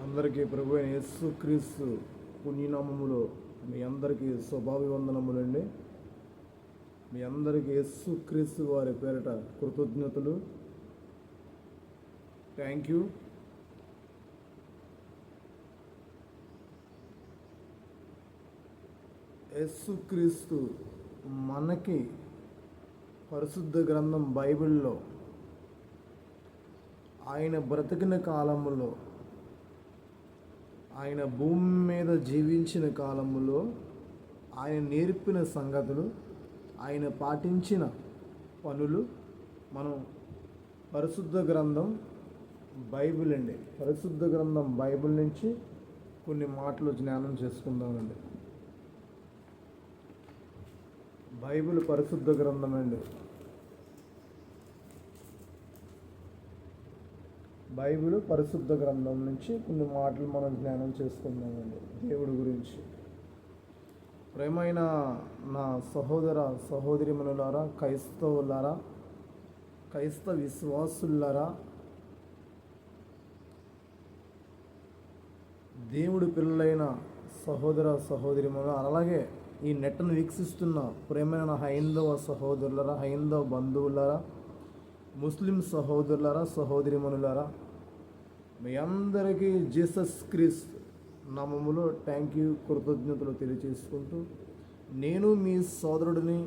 అందరికీ ప్రభు అయిన యేసుక్రీస్తు పుణ్యనామములో మీ అందరికీ శుభాభివందనములండి. మీ అందరికీ యేసుక్రీస్తు వారి పేరిట కృతజ్ఞతలు. Thank you. యేసుక్రీస్తు మనకి పరిశుద్ధ గ్రంథం బైబిల్లో ఆయన బ్రతికిన కాలములో, ఆయన భూమి మీద జీవించిన కాలములో ఆయన నేర్పిన సంగతులు, ఆయన పాటించిన పనులు మనం పరిశుద్ధ గ్రంథం బైబిల్ అండి. పరిశుద్ధ గ్రంథం బైబిల్ నుంచి కొన్ని మాటలు జ్ఞానం చేసుకుందామండి. బైబిల్ పరిశుద్ధ గ్రంథం అండి. బైబిల్ పరిశుద్ధ గ్రంథం నుంచి కొన్ని మాటలు మనం జ్ఞానం చేసుకుందామండి దేవుడి గురించి. ప్రేమైన నా సహోదర సహోదరిమణులారా, క్రైస్తవులారా, క్రైస్తవ విశ్వాసులారా, దేవుడి పిల్లలైన సహోదర సహోదరిమణులు, అలాగే ఈ నెట్ను వీక్షిస్తున్న ప్రేమైన హైందవ సహోదరులరా, హైందవ బంధువులారా, ముస్లిం సహోదరులారా, సహోదరిమణులారా, మీ అందరికీ జీసస్ క్రీస్తు నామములో థ్యాంక్ యూ, కృతజ్ఞతలు తెలియచేసుకుంటూ, నేను మీ సోదరుడిని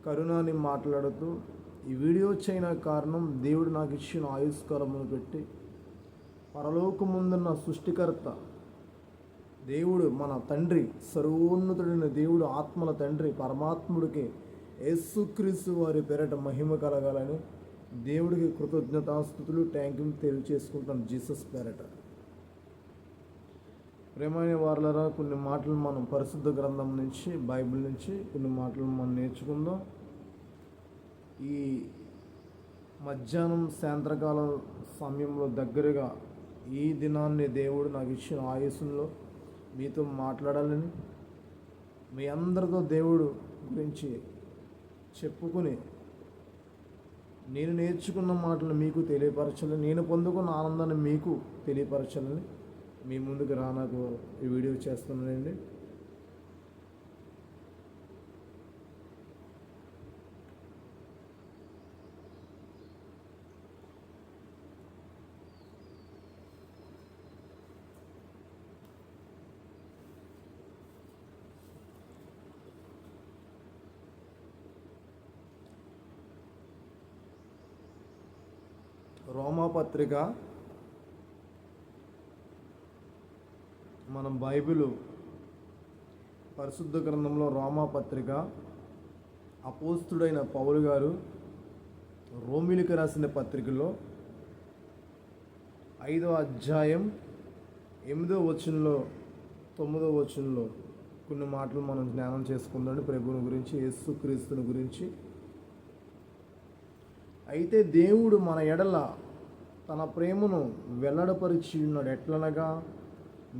కరుణాని మాట్లాడుతూ ఈ వీడియో చేయన కారణం దేవుడు నాకు ఇచ్చిన ఆయుష్కాలమును పెట్టి పరలోకముందున్న సృష్టికర్త దేవుడు, మన తండ్రి, సర్వోన్నతుడైన దేవుడు, ఆత్మల తండ్రి పరమాత్ముడికి యేసుక్రీస్తు వారి పేరిట మహిమ కలగాలని దేవుడికి కృతజ్ఞతాస్తుతులు, థ్యాంక్ యూ తెలియచేసుకుంటాను జీసస్ పేరిట. ప్రేమైన వారులారా, కొన్ని మాటలు మనం పరిశుద్ధ గ్రంథం నుంచి, బైబిల్ నుంచి కొన్ని మాటలు మనం నేర్చుకుందాం. ఈ మధ్యాహ్నం సాయంత్రకాల సమయంలో దగ్గరగా ఈ దినాన్ని దేవుడు నాకు ఇచ్చిన ఆయుస్సులో మీతో మాట్లాడాలని, మీ అందరితో దేవుడు గురించి చెప్పుకుని నేను నేర్చుకున్న మాటలు మీకు తెలియపరచాలని, నేను పొందుకున్న ఆనందాన్ని మీకు తెలియపరచాలని మీ ముందుకు రానాకు ఈ వీడియో చేస్తున్నానండి. రోమాపత్రిక, మనం బైబిల్ పరిశుద్ధ గ్రంథంలో రోమాపత్రిక అపోస్తుడైన పౌలు గారు రోమిలికి రాసిన పత్రికలో 5వ అధ్యాయం 8వ వచనంలో 9వ వచనంలో కొన్ని మాటలు మనం జ్ఞానం చేసుకుందాం ప్రభువుని గురించి, యేసుక్రీస్తుని గురించి. అయితే దేవుడు మన ఎడల తన ప్రేమను వెల్లడపరిచి ఉన్నాడు. ఎట్లనగా,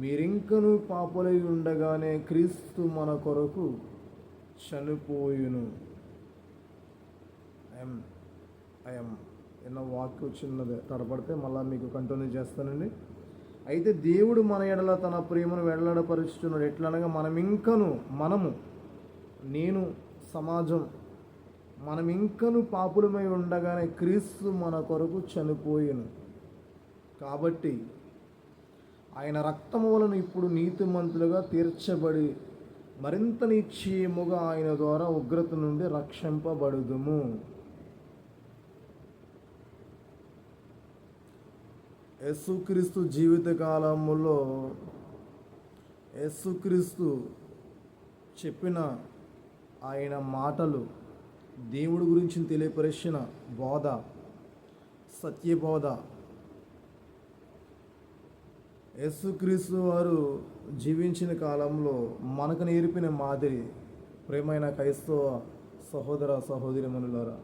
మీరింకను పాపులై ఉండగానే క్రీస్తు మన కొరకు చనిపోయును. ఎన్న వాక్యం చిన్నది తడపడితే మళ్ళీ మీకు కంటిన్యూ చేస్తానండి. అయితే దేవుడు మన ఎడల తన ప్రేమను వెల్లడపరుచుతున్నాడు. ఎట్లనగా, నేను సమాజం మనం ఇంకను పాపులమై ఉండగానే క్రీస్తు మన కొరకు చనిపోయాను. కాబట్టి ఆయన రక్తము వలన ఇప్పుడు నీతిమంతులుగా తీర్చబడి మరింత నిశ్చయముగా ఆయన ద్వారా ఉగ్రత నుండి రక్షింపబడుదుము. యేసుక్రీస్తు జీవితకాలములో యేసుక్రీస్తు చెప్పిన ఆయన మాటలు, దేవుడి గురించి తెలియపరిచిన బోధ, సత్యబోధ, యేసుక్రీస్తు వారు జీవించిన కాలంలో మనకు నేర్పిన మాదిరి. ప్రేమైన క్రైస్తవ సహోదర సహోదరిమణులారా,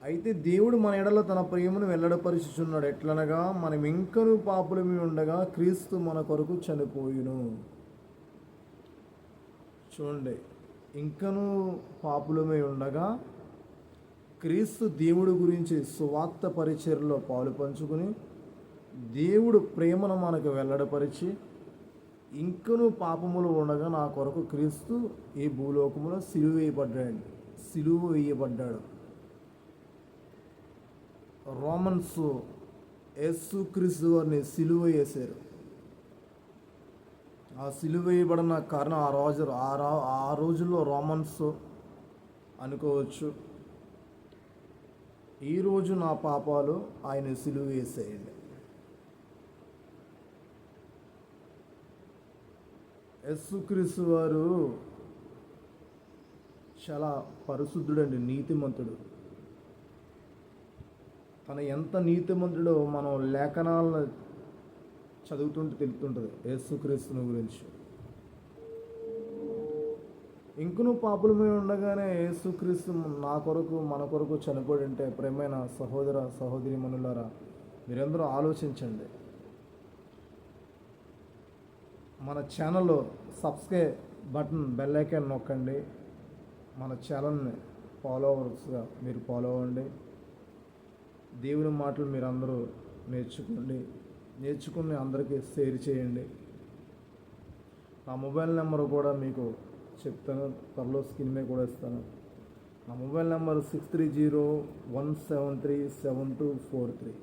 అయితే దేవుడు మన ఎడల తన ప్రేమను వెల్లడపరుచుచున్నాడు. ఎట్లనగా, మనం ఇంకను పాపులమై ఉండగా క్రీస్తు మన కొరకు చనిపోయును. చూడండి, ఇంకను పాపులమై ఉండగా క్రీస్తు దేవుడి గురించి సువార్త పరిచర్యలో పాలు పంచుకుని దేవుడు ప్రేమను మనకు వెల్లడపరిచి ఇంకను పాపములు ఉండగా నా కొరకు క్రీస్తు ఈ భూలోకములో సిలువ వేయబడ్డాడు. రోమన్స్ యేసు క్రీస్తు వారిని సిలువ వేశారు. ఆ సిలువ వేయబడిన కారణం ఆ రోజుల్లో రోమన్స్ అనుకోవచ్చు. ఈరోజు నా పాపాలు ఆయన సిలువ వేసేయండి. యేసుక్రీస్తు వారు చాలా పరిశుద్ధుడండి, నీతిమంతుడు. తన ఎంత నీతిమంతుడో మనం లేఖనాలను చదువుతుంటే తెలుస్తుంటుంది యేసుక్రీస్తుని గురించి. ఇంకను పాపులమై ఉండగానే యేసుక్రీస్తు నా కొరకు మన కొరకు చనిపోయి ఉంటే, ప్రేమైన సహోదర సహోదరీమణులారా, మీరందరూ ఆలోచించండి. మన ఛానల్లో సబ్స్క్రైబ్ బటన్, బెల్ ఐకాన్ నొక్కండి. మన ఛానల్ని ఫాలోవర్స్గా మీరు ఫాలో అవ్వండి. దేవుని మాటలు మీరు అందరూ నేర్చుకుని అందరికీ షేర్ చేయండి. నా మొబైల్ నెంబర్ కూడా మీకు చెప్తాను, త్వరలో స్క్రీన్ మీద కూడా ఇస్తాను. నా మొబైల్ నెంబర్ 6301737243.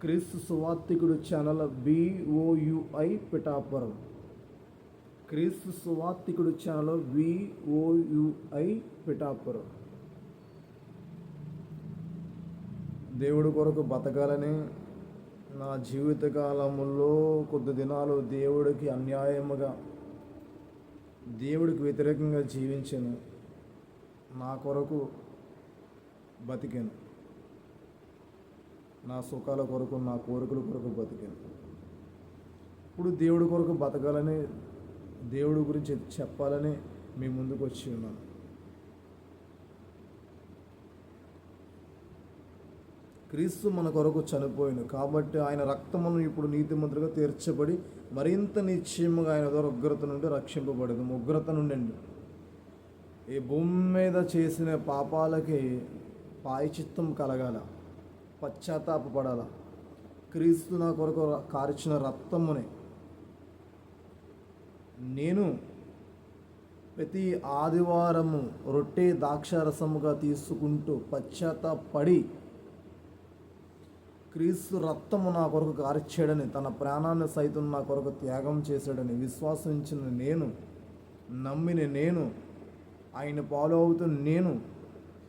క్రీస్తు సువార్థికుడు ఛానల్ VOUI పిఠాపురం. క్రీస్తు సువార్థికుడు ఛానల్ VOUI పిఠాపురం. దేవుడి కొరకు బతకాలని నా జీవితకాలంలో కొద్ది దినాలు దేవుడికి అన్యాయముగా, దేవుడికి వ్యతిరేకంగా జీవించాను. నా కొరకు బతికాను. నా సుఖాల కొరకు, నా కోరికల కొరకు బతికాను. ఇప్పుడు దేవుడి కొరకు బతకాలని, దేవుడి గురించి చెప్పాలని మీ ముందుకు వచ్చి ఉన్నాను. క్రీస్తు మన కొరకు చనిపోయాను కాబట్టి ఆయన రక్తమును ఇప్పుడు నీతిమంతులుగా తీర్చబడి మరింత నిశ్చయముగా ఆయన ద్వారా ఉగ్రత నుండి రక్షింపబడదు. ఉగ్రత నుండి ఈ భూమి మీద చేసిన పాపాలకి ప్రాయశ్చిత్తం కలగాల, పశ్చాత్తాపపడాల. క్రీస్తు నా కొరకు కార్చిన రక్తముని నేను ప్రతి ఆదివారము రొట్టె ద్రాక్షారసముగా తీసుకుంటూ పశ్చాత్తాపడి క్రీస్తు రక్తము నా కొరకు కార్చాడని, తన ప్రాణాన్ని సైతం నా కొరకు త్యాగం చేశాడని విశ్వాసించిన నేను, నమ్మిన నేను, ఆయన ఫాలో అవుతున్న నేను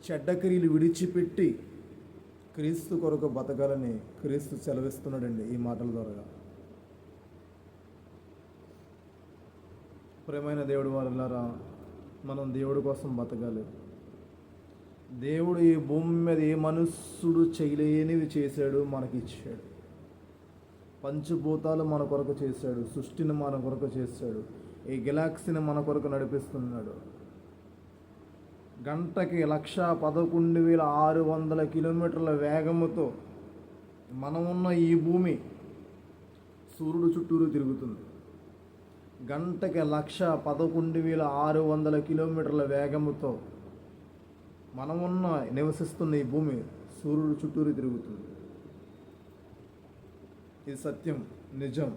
చెడ్డ క్రియలు విడిచిపెట్టి క్రీస్తు కొరకు బతకాలని క్రీస్తు సెలవిస్తున్నాడండి ఈ మాటల ద్వారా. ప్రేమైన దేవుడి వారలారా, మనం దేవుడి కోసం బతకాలి. దేవుడు ఈ భూమి మీద ఏ మనుష్యుడు చేయలేనివి చేశాడు, మనకిచ్చాడు. పంచభూతాలు మన కొరకు చేశాడు, సృష్టిని మన కొరకు చేశాడు, ఈ గెలాక్సీని మన కొరకు నడిపిస్తున్నాడు. గంటకి 111,600 కిలోమీటర్ల వేగముతో మనమున్న ఈ భూమి సూర్యుడు చుట్టూరు తిరుగుతుంది. గంటకి 111,600 కిలోమీటర్ల వేగముతో మనమున్న నివసిస్తున్న ఈ భూమి సూర్యుడు చుట్టూరు తిరుగుతుంది. ఇది సత్యం, నిజం.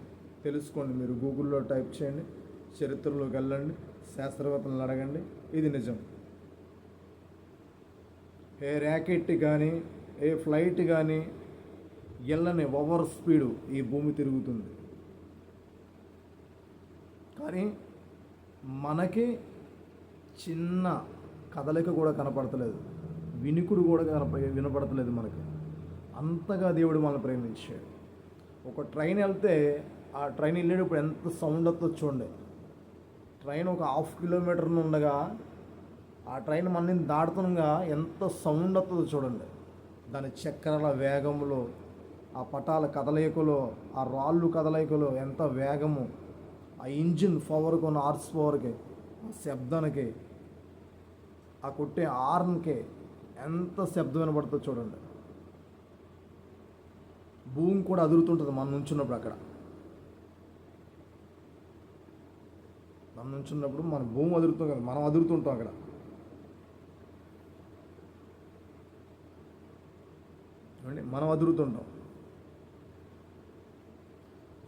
తెలుసుకోండి. మీరు గూగుల్లో టైప్ చేయండి, చరిత్రలోకి వెళ్ళండి, శాస్త్రవేత్తలను అడగండి. ఇది నిజం. ఏ ర్యాకెట్ కానీ, ఏ ఫ్లైట్ కానీ వెళ్ళని ఓవర్ స్పీడు ఈ భూమి తిరుగుతుంది. కానీ మనకి చిన్న కదలిక కూడా కనపడతలేదు, వినికుడు కూడా వినపడతలేదు మనకి. అంతగా దేవుడు మనల్ని ప్రేమించాడు. ఒక ట్రైన్ వెళ్తే ఆ ట్రైన్ వెళ్ళేటప్పుడు ఎంత సౌండ్ వస్తుందో చూడండి. ట్రైన్ ఒక 1/2 కిలోమీటర్ ఉండగా ఆ ట్రైన్ మనని దాటుతుండగా ఎంత సౌండ్ వస్తుందో చూడండి. దాని చక్రాల వేగంలో, ఆ పటాల కదలికలో, ఆ రాళ్ళు కదలికలో ఎంత వేగము, ఆ ఇంజిన్ పవర్కి ఉన్న హార్స్ పవర్కి, ఆ శబ్దానికి, ఆ కొట్టే హార్న్కి ఎంత శబ్దం వినపడుతుందో చూడండి. భూమి కూడా అదురుతుంటుంది మనం నుంచున్నప్పుడు. అక్కడ మనం నుంచున్నప్పుడు మన భూమి అదురుతుంది కదా, మనం అదురుతుంటాం అక్కడ. ఏమండి, మనం అదురుతుంటాం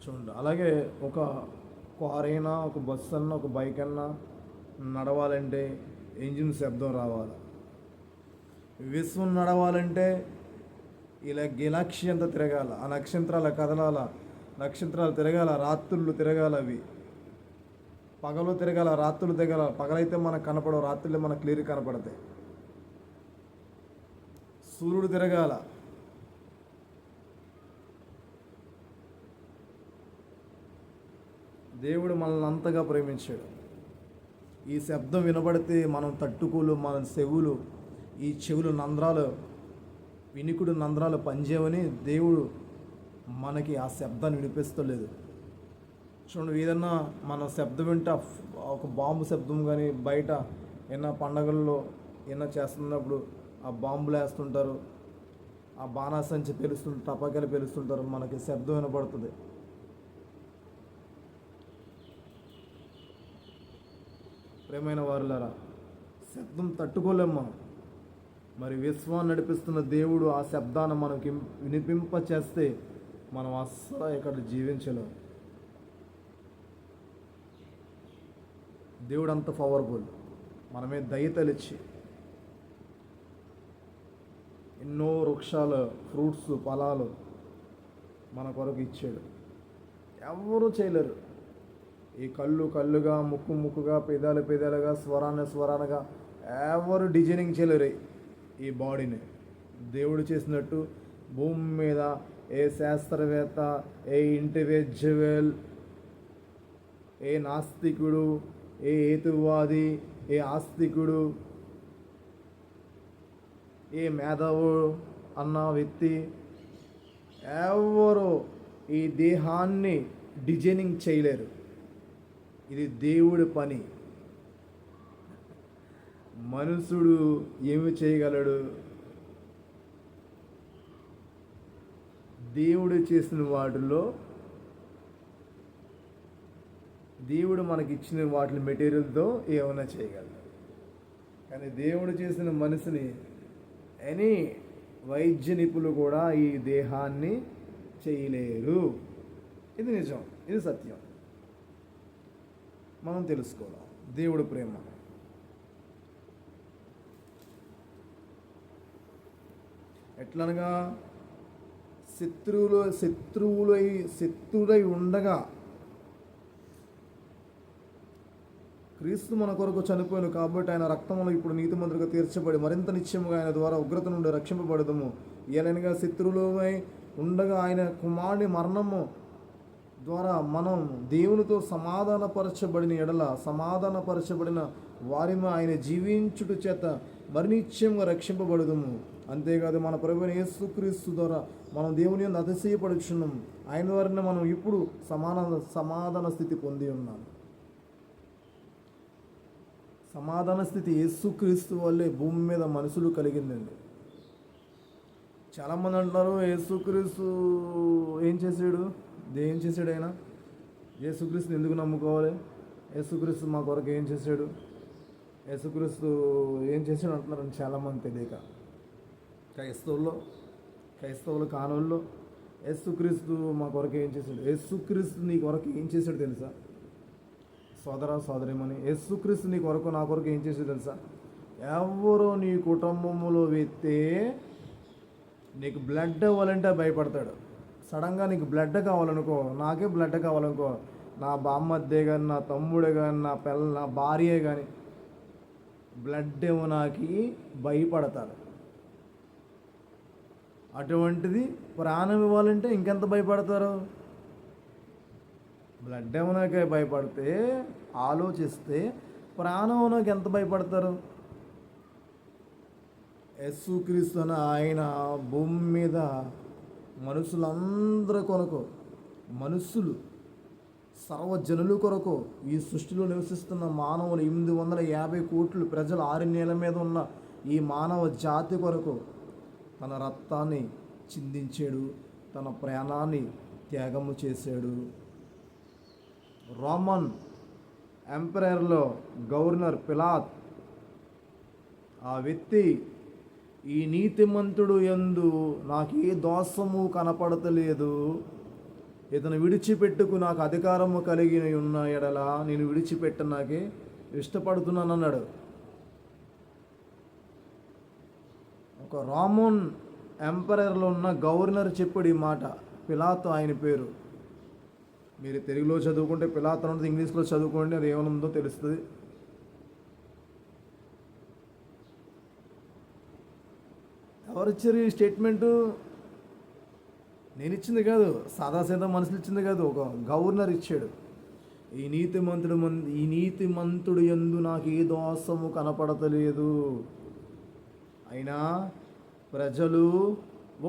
చూడండి. అలాగే ఒక కార్ అయినా, ఒక బస్సు అన్నా, ఒక బైక్ అన్నా నడవాలంటే ఇంజిన్ శబ్దం రావాలి. విశ్వం నడవాలంటే ఇలా గెలాక్షి అంతా తిరగాల, ఆ నక్షత్రాల కదలాల, నక్షత్రాలు తిరగాల, రాత్రులు తిరగాల, అవి పగలు తిరగాల, రాత్రులు తిరగాల. పగలైతే మనకు కనపడవు, రాత్రులు మనకు క్లియర్ కనపడతాయి. సూర్యుడు తిరగాల. దేవుడు మనల్ని అంతగా ప్రేమించాడు. ఈ శబ్దం వినబడితే మనం తట్టుకోలు, మన చెవులు, ఈ చెవులు నంద్రాలు, వినికుడు నంద్రాలు పనిచేయవని దేవుడు మనకి ఆ శబ్దాన్ని వినిపిస్తలేదు. చూడండి, ఏదన్నా మన శబ్దం వింటే ఒక బాంబు శబ్దం కానీ, బయట ఏమైనా పండగల్లో ఏమైనా చేస్తున్నప్పుడు ఆ బాంబులు వేస్తుంటారు, ఆ బాణాసంచి పేలుస్తుంటారు, టపాకాయలు పేలుస్తుంటారు, మనకి శబ్దం వినపడుతుంది. ప్రేమైన వారులారా, శబ్దం తట్టుకోలేం మనం. మరి విశ్వాన్ని నడిపిస్తున్న దేవుడు ఆ శబ్దాన్ని మనకి వినిపింప చేస్తే మనం అస్సలు ఇక్కడ జీవించలేం. దేవుడు అంత పవర్ఫుల్. మనమే దయతలిచ్చి ఎన్నో వృక్షాలు, ఫ్రూట్స్, ఫలాలు మన కొరకు ఇచ్చాడు. ఎవరు చేయలేరు. ఈ కళ్ళుగా, ముక్కుగా, పెదాలుగా, స్వరానగా ఎవరు డిజైనింగ్ చేయలేరు ఈ బాడీని. దేవుడు చేసినట్టు భూమి మీద ఏ శాస్త్రవేత్త, ఏ ఇండివిజువల్, ఏ నాస్తికుడు, ఏ హేతువాది, ఏ ఆస్తికుడు, ఏ మేధావు అన్న వ్యక్తి ఎవరు ఈ దేహాన్ని డిజైనింగ్ చేయలేరు. ఇది దేవుడి పని. మనుషుడు ఏమి చేయగలడు? దేవుడు చేసిన వాటిలో, దేవుడు మనకిచ్చిన వాటి మెటీరియల్తో ఏమైనా చేయగలడు. కానీ దేవుడు చేసిన మనిషిని ఎనీ వైద్య నిపుణులు కూడా ఈ దేహాన్ని చేయలేరు. ఇది నిజం, ఇది సత్యం. మనం తెలుసుకోవాలి దేవుడి ప్రేమ. ఎట్లనగా శత్రువులై ఉండగా క్రీస్తు మన కొరకు చనిపోయాను కాబట్టి ఆయన రక్తంలో ఇప్పుడు నీతిమంతులుగా తీర్చబడి మరింత నిత్యముగా ఆయన ద్వారా ఉగ్రత నుండి రక్షింపబడదము. ఏలైనగా శత్రువులమై ఉండగా ఆయన కుమారుని మరణము ద్వారా మనం దేవునితో సమాధానపరచబడిన వారిని ఆయన జీవించుట చేత మరి నిత్యంగా రక్షింపబడదము. అంతేకాదు, మన ప్రభువైన యేసుక్రీస్తు ద్వారా మనం దేవుని యందు అతిశయపడుచున్నాం. ఆయన ద్వారానే మనం ఇప్పుడు సమాధాన స్థితి పొంది ఉన్నాం. సమాధాన స్థితి యేసుక్రీస్తు వల్లే భూమి మీద మనుషులు కలిగిందండి. చాలామంది అంటున్నారు, యేసుక్రీస్తు ఏం చేశాడు ఆయన? యేసుక్రీస్తుని ఎందుకు నమ్ముకోవాలి? యేసుక్రీస్తు మా కొరకు ఏం చేశాడు? యేసుక్రీస్తు ఏం చేశాడు అంటున్నారని చాలామంది తెలియక, క్రైస్తవులు కానోళ్ళు యేసుక్రీస్తు మా కొరకు ఏం చేశాడు? యేసుక్రీస్తు నీ కొరకు ఏం చేశాడు తెలుసా? సోదరిమని, యేసుక్రీస్తు నీ కొరకు, నా కొరకు ఏం చేశాడు తెలుసా? ఎవరో నీ కుటుంబంలో వ్యక్తే నీకు బ్లడ్ అవ్వాలంటే భయపడతాడు. సడన్గా నీకు బ్లడ్ కావాలనుకో, నాకే బ్లడ్ కావాలనుకో, నా బామ్మద్దే కానీ, నా తమ్ముడే కానీ, నా భార్యే కానీ బ్లడ్ ఇవ్వనాకి భయపడతాడు. అటువంటిది ప్రాణం ఇవ్వాలంటే ఇంకెంత భయపడతారు? బ్లడ్ ఇవ్వనాకే భయపడితే, ఆలోచిస్తే ప్రాణం ఇవ్వనాకి ఎంత భయపడతారు? యేసుక్రీస్తు అనే ఆయన భూమి మీద మనుషులందరి కొరకు, సర్వజనుల కొరకు, ఈ సృష్టిలో నివసిస్తున్న మానవులు 850 కోట్ల ప్రజలు 6 నేల మీద ఉన్న ఈ మానవ జాతి కొరకు తన రక్తాన్ని చిందించాడు, తన ప్రాణాన్ని త్యాగము చేశాడు. రోమన్ ఎంపైర్లో గవర్నర్ పిలాత్, ఆ వ్యక్తి ఈ నీతిమంతుడు యందు నాకే దోషము కనపడతలేదు. ఇతను విడిచిపెట్టుకు నాకు అధికారము కలిగి ఉన్న ఎడల నేను విడిచిపెట్టనాకే ఇష్టపడుతున్నాను అన్నాడు. ఒక రోమన్ ఎంపరర్లో ఉన్న గవర్నర్ చెప్పాడు ఈ మాట. పిలాతు ఆయన పేరు. మీరు తెలుగులో చదువుకుంటే పిలాతు అన్నది, ఇంగ్లీష్లో చదువుకోండి, అది ఏమనుందో తెలుస్తుంది. ఎవరు ఇచ్చారు ఈ స్టేట్మెంటు? నేను ఇచ్చింది కాదు, సాదాసీదా మనుషులు ఇచ్చింది కాదు, ఒక గవర్నర్ ఇచ్చాడు. ఈ నీతిమంతుడు యందు నాకు ఏ దోషము కనపడతలేదు. అయినా ప్రజలు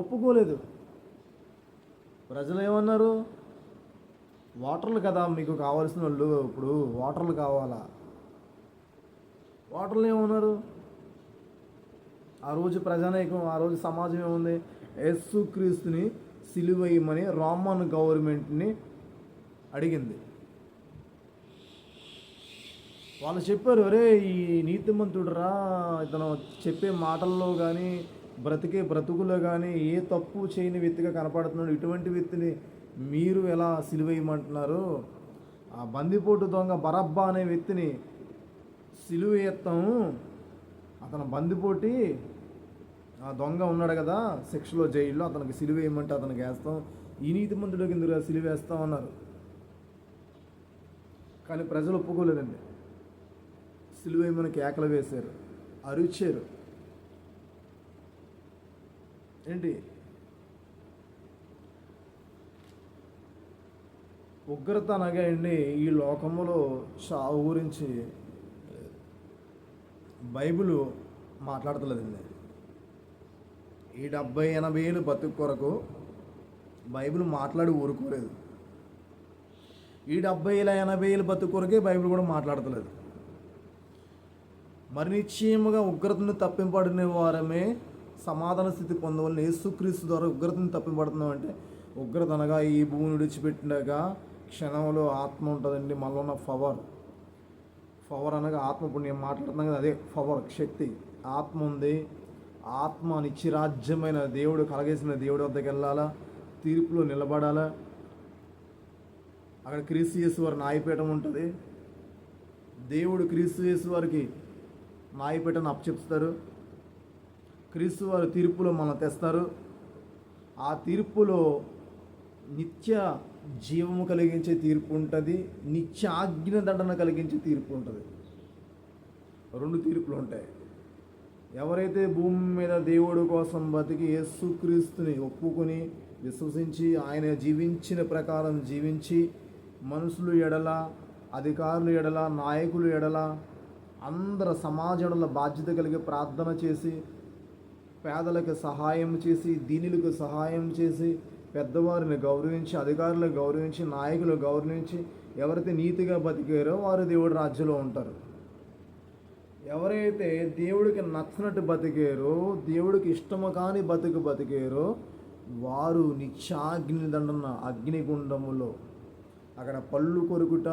ఒప్పుకోలేదు. ప్రజలు ఏమన్నారు? ఓటర్లు కదా మీకు కావాల్సిన వాళ్ళు, ఇప్పుడు ఓటర్లు కావాలా? ఓటర్లు ఏమన్నారు? ఆ రోజు ప్రజానీకం, ఆ రోజు సమాజం ఏముంది? యేసుక్రీస్తుని సిలువేయమని రోమన్ గవర్నమెంట్ని అడిగింది. వాళ్ళు చెప్పారు, అరే ఈ నీతిమంతుడురా, ఇతను చెప్పే మాటల్లో కానీ బ్రతికే బ్రతుకులో కానీ ఏ తప్పు చేయని వ్యక్తిగా కనపడుతున్నాడు. ఇటువంటి వ్యక్తిని మీరు ఎలా సిలువేయమంటున్నారు? ఆ బందిపోటు దొంగ బరబ్బా అనే వ్యక్తిని సిలువేస్తాము. అతను బందిపోటి ఆ దొంగ ఉన్నాడు కదా శిక్షలో, జైల్లో, అతనికి సిలువేయమంటే అతనికి వేస్తాం. ఈ నీతిమంతుడికి ఎందుకు సిలువేస్తాం అన్నారు. కానీ ప్రజలు ఒప్పుకోలేదండి. సిలువేయమని కేకలు వేశారు, అరిచారు. ఏంటి? ఉగ్రత అనగా అండి, ఈ లోకములో చావు గురించి బైబిల్ మాట్లాడతలేదండి. ఈ 70-80 ఏళ్ళు బతుకు కొరకు బైబిల్ మాట్లాడి ఊరుకోలేదు. ఈ 70-80 ఏళ్ళు బతుకు కొరకే బైబిల్ కూడా మాట్లాడతలేదు. మరి నిశ్చయముగా ఉగ్రతను తప్పింపబడిన వారమే సమాధాన స్థితి పొందవలన యేసుక్రీస్తు ద్వారా ఉగ్రతను తప్పింపబడుతున్నాం. అంటే ఉగ్రత అనగా ఈ భూమిని విడిచిపెట్టినాక క్షణంలో ఆత్మ ఉంటుందండి. మనలో ఉన్న పవర్ అనగా ఆత్మ. ఇప్పుడు నేను మాట్లాడుతున్నాను కదా, అదే పవర్, శక్తి. ఆత్మ ఉంది. ఆత్మ నిత్యరాజ్యమైన దేవుడు కలగేసిన దేవుడి వద్దకు వెళ్ళాలా, తీర్పులో నిలబడాలా. అక్కడ క్రీస్తు యేసు వారి న్యాయపీఠం ఉంటుంది. దేవుడు క్రీస్తు యేసు వారికి న్యాయపీఠను అప్పచెప్తారు. క్రీస్తు వారి తీర్పులో మనం తెస్తారు. ఆ తీర్పులో నిత్య జీవము కలిగించే తీర్పు ఉంటుంది, నిత్య ఆజ్ఞ దండన కలిగించే తీర్పు ఉంటుంది. 2 తీర్పులు ఉంటాయి. ఎవరైతే భూమి మీద దేవుడి కోసం బతికి యేసుక్రీస్తుని ఒప్పుకొని విశ్వసించి ఆయన జీవించిన ప్రకారం జీవించి మనుషులు ఎడల, అధికారులు ఎడల, నాయకులు ఎడల, అందరు సమాజంలో బాధ్యత కలిగి ప్రార్థన చేసి, పేదలకు సహాయం చేసి, దీనులకు సహాయం చేసి, పెద్దవారిని గౌరవించి, అధికారులను గౌరవించి, నాయకులు గౌరవించి ఎవరైతే నీతిగా బతికారో వారు దేవుడి రాజ్యంలో ఉంటారు. ఎవరైతే దేవుడికి నచ్చినట్టు బతికారో, దేవుడికి ఇష్టము కాని బతికారో వారు నిత్యాగ్ని దండన అగ్నిగుండములో, అక్కడ పళ్ళు కొరుకుట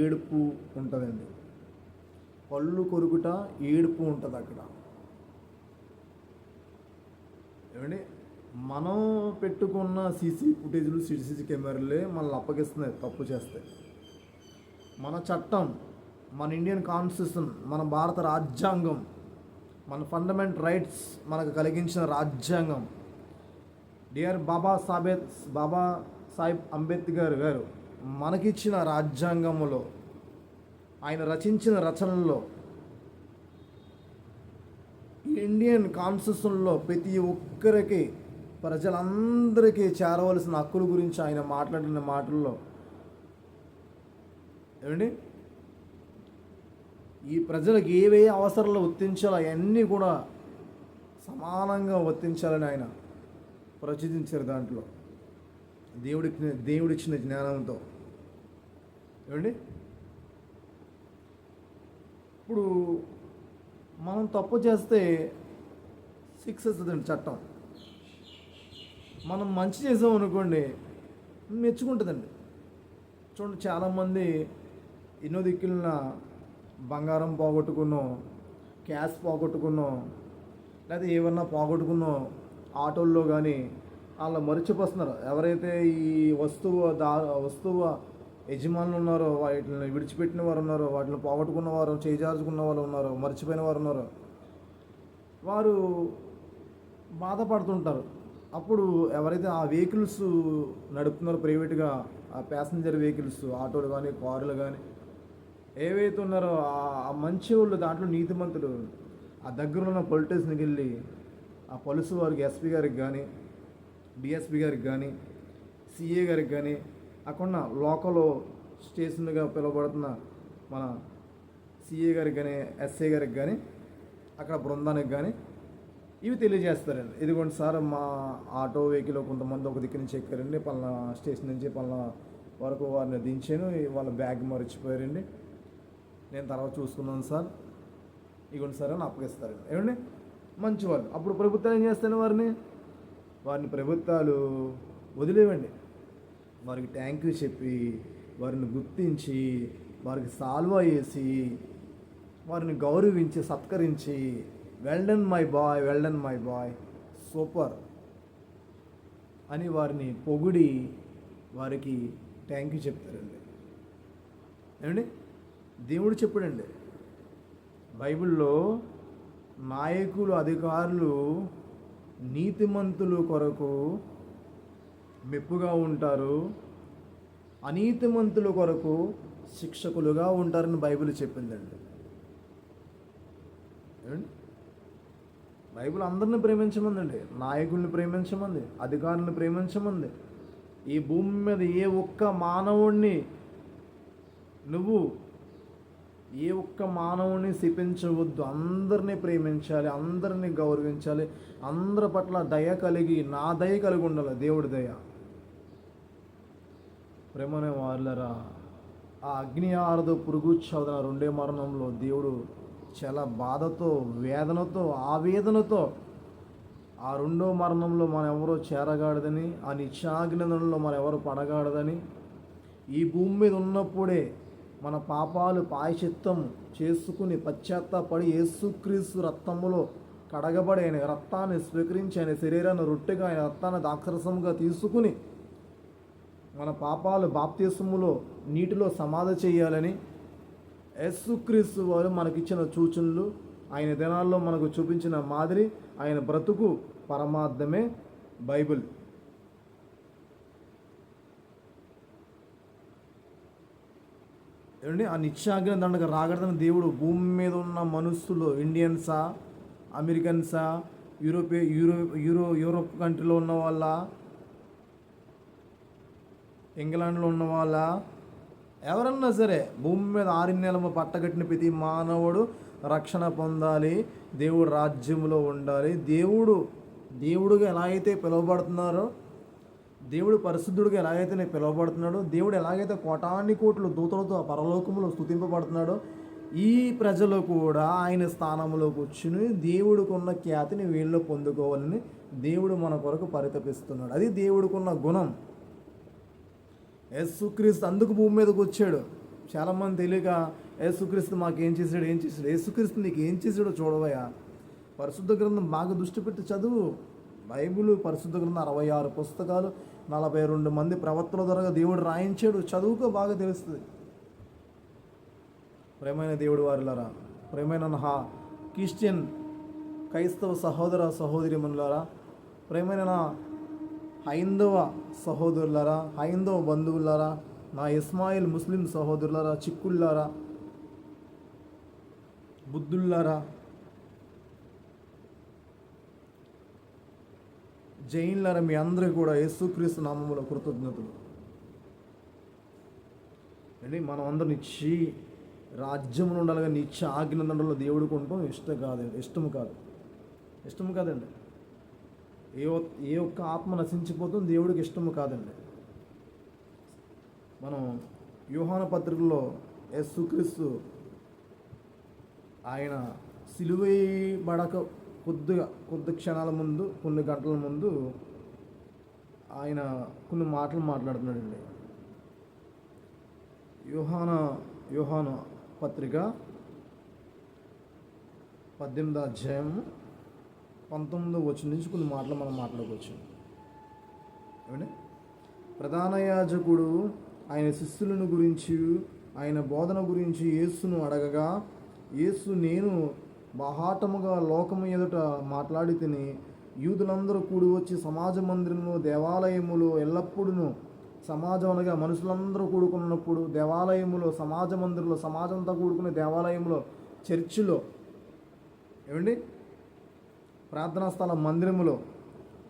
ఏడుపు ఉంటుందండి. పళ్ళు కొరుకుట ఏడుపు ఉంటుంది అక్కడ. ఏమండి, మనం పెట్టుకున్న సీసీ ఫుటేజ్లు, సీసీ కెమెరాలే మనల్ని అప్పగిస్తున్నాయి తప్పు చేస్తే. మన చట్టం, మన ఇండియన్ కాన్స్టిట్యూషన్, మన భారత రాజ్యాంగం, మన ఫండమెంటల్ రైట్స్ మనకు కలిగించిన రాజ్యాంగం, డియర్ బాబా సాహెబ్ అంబేద్కర్ గారు మనకిచ్చిన రాజ్యాంగంలో, ఆయన రచించిన రచనల్లో, ఇండియన్ కాన్స్టిట్యూషన్లో ప్రతి ఒక్కరికి, ప్రజలందరికీ చేరవలసిన హక్కుల గురించి ఆయన మాట్లాడిన మాటల్లో ఏమండి, ఈ ప్రజలకు ఏవే అవసరాలు వర్తించాలో అవన్నీ కూడా సమానంగా వర్తించాలని ఆయన ప్రచురించారు. దాంట్లో దేవుడిచ్చిన జ్ఞానంతో. ఏమండి, ఇప్పుడు మనం తప్పు చేస్తే శిక్ష వస్తుందండి చట్టం. మనం మంచి చేసాం అనుకోండి, మెచ్చుకుంటుందండి. చూడండి, చాలామంది ఎన్నో దిక్కులన బంగారం పోగొట్టుకున్నాం, క్యాష్ పోగొట్టుకున్నాం, లేదా ఏమన్నా పోగొట్టుకున్న ఆటోల్లో కానీ అలా మర్చిపోతున్నారు. ఎవరైతే ఈ వస్తువు యజమానులు ఉన్నారో, వాటిని విడిచిపెట్టిన వారు ఉన్నారో, వాటిని పోగొట్టుకున్న వారు, చేజార్చుకున్న వాళ్ళు ఉన్నారు, మర్చిపోయిన వారు ఉన్నారు, వారు బాధపడుతుంటారు. అప్పుడు ఎవరైతే ఆ వెహికల్స్ నడుపుతున్నారో ప్రైవేట్గా, ఆ ప్యాసింజర్ వెహికల్స్, ఆటోలు కానీ కారులు కానీ ఏవైతే ఉన్నారో ఆ మంచి వాళ్ళు, దాంట్లో నీతిమంతులు ఆ దగ్గర ఉన్న పొలిటీషియన్కి వెళ్ళి ఆ పలుసు వారికి, ఎస్పీ గారికి కానీ, డిఎస్పీ గారికి కానీ, సిఏ గారికి కానీ, అక్కడ లోకల్ స్టేషన్గా పిలువబడుతున్న మన సిఏ గారికి కానీ, ఎస్ఐ గారికి కానీ, అక్కడ బృందానికి కానీ ఇవి తెలియజేస్తారండి. ఇదిగోండి సార్, మా ఆటో వెహికల్ కొంతమంది ఒక దిక్కు నుంచి ఎక్కారండి, పలానా స్టేషన్ నుంచి పలానా వరకు వారిని దించాను, వాళ్ళ బ్యాగ్ మర్చిపోయారండి, నేను తర్వాత చూసుకున్నాను సార్, ఇగోండి సార్ అని అప్పగిస్తారండి. ఏమండి, మంచివారు. అప్పుడు ప్రభుత్వాలు ఏం చేస్తాను, వారిని ప్రభుత్వాలు వదిలేవండి. వారికి థ్యాంక్ యూ చెప్పి, వారిని గుర్తించి, వారికి సాల్వా వేసి, వారిని గౌరవించి, సత్కరించి, well done my boy, well done my boy, super అని వారిని పొగిడి వారికి థ్యాంక్ యూ చెప్తారండి. ఏమండి, దేవుడు చెప్పాడండి బైబిల్లో, నాయకులు, అధికారులు నీతిమంతులు కొరకు మెప్పుగా ఉంటారు, అనీతిమంతుల కొరకు శిక్షకులుగా ఉంటారని బైబిల్ చెప్పిందండి. ఏమండి, బైబిల్ అందరిని ప్రేమించమందండి, నాయకుల్ని ప్రేమించమంది, అధికారులను ప్రేమించమంది. ఈ భూమి మీద ఏ ఒక్క మానవుణ్ణి శపించవద్దు, అందరినీ ప్రేమించాలి, అందరినీ గౌరవించాలి, అందరి పట్ల దయ కలిగి, నా దయ కలిగి ఉండాలి, దేవుడి దయ. ప్రేమనే వాళ్ళరా, ఆ అగ్ని ఆరదు పురుగు చదువున రెండే మరణంలో దేవుడు చాలా బాధతో, వేదనతో, ఆవేదనతో ఆ రెండో మరణంలో మనం ఎవరో చేరగాడదని, ఆ నిత్యాగ్నిలో మనం ఎవరు పడగాడదని, ఈ భూమి మీద ఉన్నప్పుడే మన పాపాలు ప్రాయశ్చిత్తం చేసుకుని పశ్చాత్తాపడి యేసుక్రీస్తు రక్తములో కడగబడి ఆయన రక్తాన్ని స్వీకరించి, ఆయన శరీరాన్ని రొట్టెగా, ఆయన రక్తాన్ని దాక్షరసంగా తీసుకుని మన పాపాలు బాప్తిస్మములో నీటిలో సమాధి చేయాలని యేసుక్రీస్తు వారు మనకిచ్చిన సూచనలు, ఆయన దినాల్లో మనకు చూపించిన మాదిరి, ఆయన బ్రతుకు పరమార్థమే బైబిల్. ఏమండి, ఆ నిత్యాగ్ని దండక రాగడదని దేవుడు భూమి మీద ఉన్న మనుషులు, ఇండియన్సా, అమెరికన్సా, యూరోప్ కంట్రీలో ఉన్న వాళ్ళ, ఇంగ్లాండ్లో ఉన్న వాళ్ళ, ఎవరన్నా సరే భూమి మీద 6 నెలలు పట్టగట్టిన ప్రతి మానవుడు రక్షణ పొందాలి, దేవుడు రాజ్యంలో ఉండాలి. దేవుడుగా ఎలా అయితే పిలువబడుతున్నారో, దేవుడు పరిశుద్ధుడిగా ఎలాగైతే పిలువబడుతున్నాడో, దేవుడు ఎలాగైతే కోటాని కోట్లు దూతలతో పరలోకములో స్తుతింపబడుతున్నాడో, ఈ ప్రజలు కూడా ఆయన స్థానంలోకి వచ్చి దేవుడికి ఉన్న ఖ్యాతిని వీళ్ళు పొందుకోవాలని దేవుడు మన కొరకు పరితపిస్తున్నాడు. అది దేవుడికున్న గుణం. యేసుక్రీస్తు అందుకు భూమి మీదకి వచ్చాడు. చాలామంది తెలియక యేసుక్రీస్తు మాకేం చేశాడు, యేసుక్రీస్తు నీకు ఏం చేశాడో చూడవయ్యా. పరిశుద్ధ గ్రంథం బాగా దృష్టి పెట్టి చదువు. బైబిల్ పరిశుద్ధ గ్రంథం 66 పుస్తకాలు, 42 మంది ప్రవక్తల ద్వారా దేవుడు రాయించాడు. చదువుకో, బాగా తెలుస్తుంది. ప్రేమైన దేవుడు వారులారా, ప్రేమైన క్రిస్టియన్ క్రైస్తవ సహోదర సహోదరిమణులారా, ప్రేమైన హైందవ సహోదరులారా, హైందవ బంధువులారా, నా ఇస్మాయిల్ ముస్లిం సహోదరులారా, చిక్కుళ్ళారా, బుద్ధుల్లారా, జైన్లారా, మీ అందరికీ కూడా యేసుక్రీస్తు నామములో కృతజ్ఞతలు. అంటే మనం అందరం రాజ్యంలో ఉండాలిగా, నిత్య ఆజ్ఞలలో దేవుడికి ఉండటం ఇష్టము కాదండి. ఏ ఒక్క ఆత్మ నశించిపోతుంది, దేవుడికి ఇష్టము కాదండి. మనం యోహాను పత్రికలో యేసుక్రీస్తు ఆయన సిలువేయబడక కొద్ది క్షణాల ముందు, కొన్ని గంటల ముందు ఆయన కొన్ని మాటలు మాట్లాడుతున్నాడండి. యోహాను పత్రిక 18వ అధ్యాయం 19వ వచనం నుంచి కొన్ని మాటలు మనం మాట్లాడుకోవచ్చు. ఏమండి? ప్రధాన యాజకుడు ఆయన శిష్యులను గురించి, ఆయన బోధన గురించి యేసును అడగగా, యేసు, నేను బాహాటముగా లోకము ఎదుట మాట్లాడి తిని, యూదులందరూ కూడి వచ్చి సమాజ మందిరంలో, దేవాలయములో ఎల్లప్పుడూ, సమాజం అనగా మనుషులందరూ కూడుకున్నప్పుడు దేవాలయములో, సమాజ మందిరంలో, సమాజంతో కూడుకునే దేవాలయంలో, చర్చిలో, ఏమండి, ప్రార్థనా స్థల మందిరములో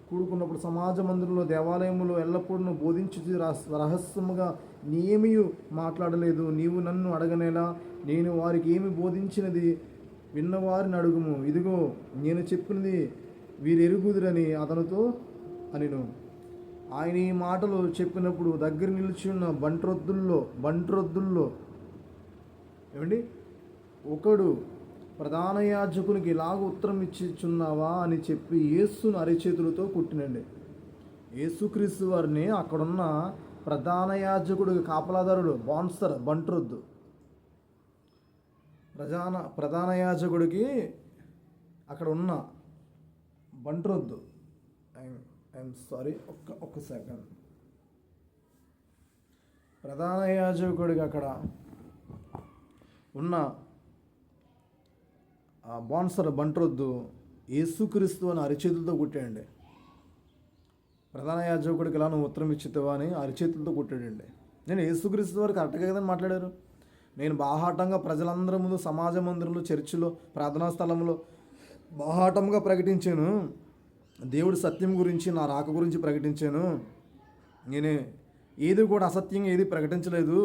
కూడుకున్నప్పుడు, సమాజ మందిరంలో, దేవాలయములో ఎల్లప్పుడూ బోధించి రహస్యముగా నేమీ మాట్లాడలేదు. నీవు నన్ను అడగనేలా, నేను వారికి ఏమి బోధించినది విన్నవారిని అడుగుము. ఇదిగో నేను చెప్పినది వీరెరుగుదురని అతనితో అనిను. ఆయన ఈ మాటలు చెప్పినప్పుడు దగ్గర నిలిచి ఉన్న బంట్రొద్దుల్లో ఏమండి, ఒకడు ప్రధాన యాజకునికి ఇలాగ ఉత్తరం ఇచ్చిచున్నావా అని చెప్పి యేసును అరిచేతులతో కొట్టినండి. యేసుక్రీస్తు వారిని అక్కడున్న ప్రధాన యాజకుడు, కాపలాదారుడు, బంట్రొద్దు ప్రధాన యాజకుడికి అక్కడ ఉన్న బంట్రొద్దు, ఐఎమ్ సారీ, ఒక్క సెకండ్, ప్రధాన యాజకుడికి అక్కడ ఉన్న బంట్రొద్దు యేసుక్రీస్తు అని అరిచేతులతో కొట్టాడండి. ప్రధాన యాజకుడికి ఇలా నువ్వు ఉత్తరం ఇచ్చితవా అని అరిచేతులతో కొట్టాడండి. నేను యేసుక్రీస్తు వారు కరెక్ట్గా కదని మాట్లాడారు. నేను బాహాటంగా ప్రజలందరి ముందు సమాజ మందిరంలో, చర్చిలో, ప్రార్థనా స్థలంలో బాహాటంగా ప్రకటించాను. దేవుడి సత్యం గురించి, నా రాక గురించి ప్రకటించాను. నేను ఏది కూడా అసత్యంగా ఏది ప్రకటించలేదు,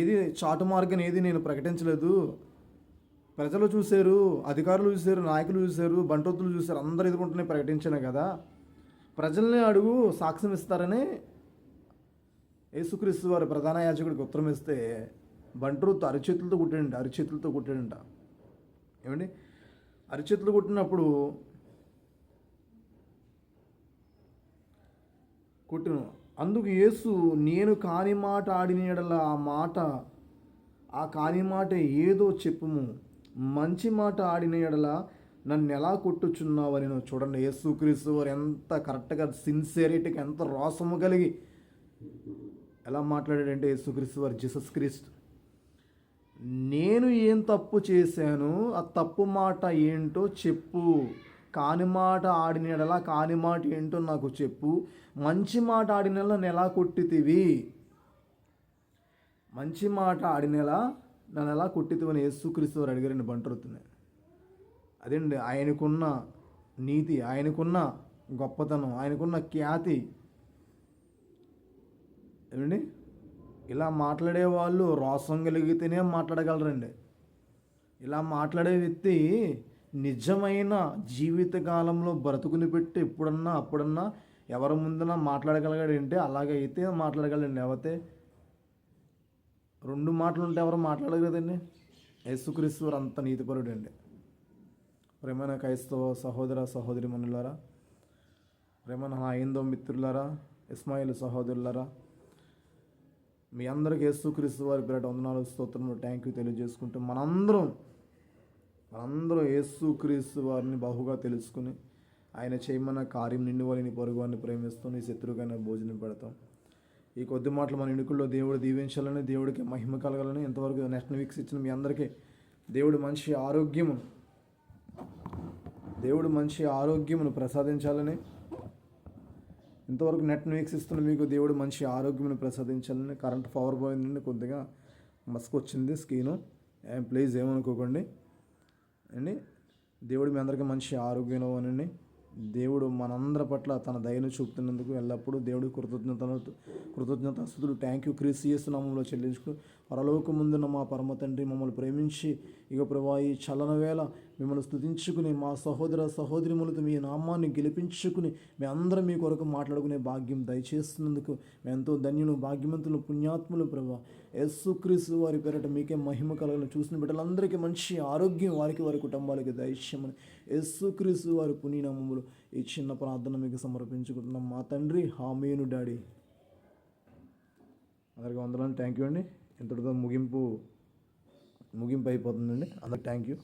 ఏది చాటు మార్గం ఏది నేను ప్రకటించలేదు. ప్రజలు చూశారు, అధికారులు చూశారు, నాయకులు చూశారు, బంటొత్తులు చూశారు, అందరు ఎదుర్కొంటూనే ప్రకటించాను కదా. ప్రజల్ని అడుగు, సాక్ష్యం ఇస్తారని యేసుక్రీస్తు వారు ప్రధాన యాజకుడికి ఉత్తరం ఇస్తే బంట్రొత్తు అరిచేతులతో కొట్టాడంట. ఏమండి? అరిచేతులు కొట్టిన అందుకు యేసు, నేను కాని మాట ఆడిన యెడల ఆ కాని మాట ఏదో చెప్పుము, మంచి మాట ఆడిన యెడల నన్ను ఎలా కొట్టుచున్నావని. నువ్వు చూడండి, యేసుక్రీస్తు వారు ఎంత కరెక్ట్గా, సిన్సియరిటీకి ఎంత రోసము కలిగి ఎలా మాట్లాడాడంటే యేసుక్రీస్తు వారు, జీసస్ క్రీస్తు, నేను ఏం తప్పు చేశాను, ఆ తప్పు మాట ఏంటో చెప్పు, కాని మాట ఆడిన యెడల కాని మాట ఏంటో నాకు చెప్పు, మంచి మాట ఆడిన యెడల నన్ను ఎలా కొట్టితివి, మంచి మాట ఆడినలా నన్ను ఎలా కొట్టితివని యేసుక్రీస్తు వారు అడిగారండి బంట్రొత్తుని. అదేండి ఆయనకున్న నీతి, ఆయనకున్న గొప్పతనం, ఆయనకున్న ఖ్యాతి. ఏమండి? ఇలా మాట్లాడే వాళ్ళు రోసం కలిగితేనే మాట్లాడగలరండి. ఇలా మాట్లాడే వ్యక్తి నిజమైన జీవితకాలంలో బ్రతుకుని పెట్టి అప్పుడన్నా ఎవరి ముందున మాట్లాడగలిగాడంటే అలాగైతే మాట్లాడగలండి. లేకపోతే రెండు మాటలు ఉంటే ఎవరు మాట్లాడరు కదండి. యేసుక్రీస్తు వారు అంత నీతిపరుడు అండి. ప్రేమైన క్రైస్తవ సహోదర సహోదరీమణులారా, ప్రేమైన నా హైందవ మిత్రులారా, ఇస్మాయిల్ సహోదరులారా, మీ అందరికీ యేసుక్రీస్తు వారి పేరిట వందనాలు, స్తోత్రములు, థ్యాంక్ యూ తెలియజేసుకుంటూ మనందరం యేసుక్రీస్తు వారిని బహుగా తెలుసుకుని ఆయన చేయమన్న కార్యం నిన్ను వారిని పొరుగు వారిని ప్రేమిస్తూ నీ శత్రువుకైనా భోజనం పెడతాం. ఈ కొద్ది మాటలు మన ఎన్నికల్లో దేవుడు దీవించాలని, దేవుడికి మహిమ కలగాలని, ఇంతవరకు నెక్స్ట్ వీక్స్ ఇచ్చిన మీ అందరికీ దేవుడు మంచి ఆరోగ్యమును ప్రసాదించాలని, ఇంతవరకు నెట్ వీక్షిస్తున్న మీకు దేవుడు మంచి ఆరోగ్యమును ప్రసాదించాలని. కరెంట్ పవర్ పోయిందండి, కొద్దిగా మస్క్ వచ్చింది స్క్రీను, ప్లీజ్ ఏమనుకోకండి అండి. దేవుడు మీ అందరికీ మంచి ఆరోగ్యం అనండి. దేవుడు మనందరి పట్ల తన దయను చూపుతున్నందుకు ఎల్లప్పుడూ దేవుడు కృతజ్ఞతాస్తుతులు, థ్యాంక్ యూ క్రీస్తు యేసు నామములో చెల్లించుకుని, పరలోకం ముందున్న మా పరమ తండ్రి, మమ్మల్ని ప్రేమించి ఇక ప్రభా ఈ చలన వేళ మిమ్మల్ని స్తుతించుకుని, మా సహోదర సహోదరిములతో మీ నామాన్ని గెలిపించుకుని మీ అందరం మీ కొరకు మాట్లాడుకునే భాగ్యం దయచేస్తున్నందుకు మేము ఎంతో ధన్యులు, భాగ్యవంతులు, పుణ్యాత్ములు. ప్రభా యేసుక్రీస్తు వారి పేరిట మీకే మహిమ కలగలను. చూసిన బిడ్డలందరికీ మంచి ఆరోగ్యం వారికి, వారి కుటుంబాలకి దయచేయమని యేసుక్రీస్తు వారి పుణ్యనామములు ఈ చిన్న ప్రార్థన మీకు సమర్పించుకుంటున్నాం మా తండ్రి. ఆమేను డాడీ. అందరికీ వందనాలు, థ్యాంక్ యూ అండి. ఇంతటితో ముగింపు అయిపోతుందండి. అందరికి థ్యాంక్ యూ.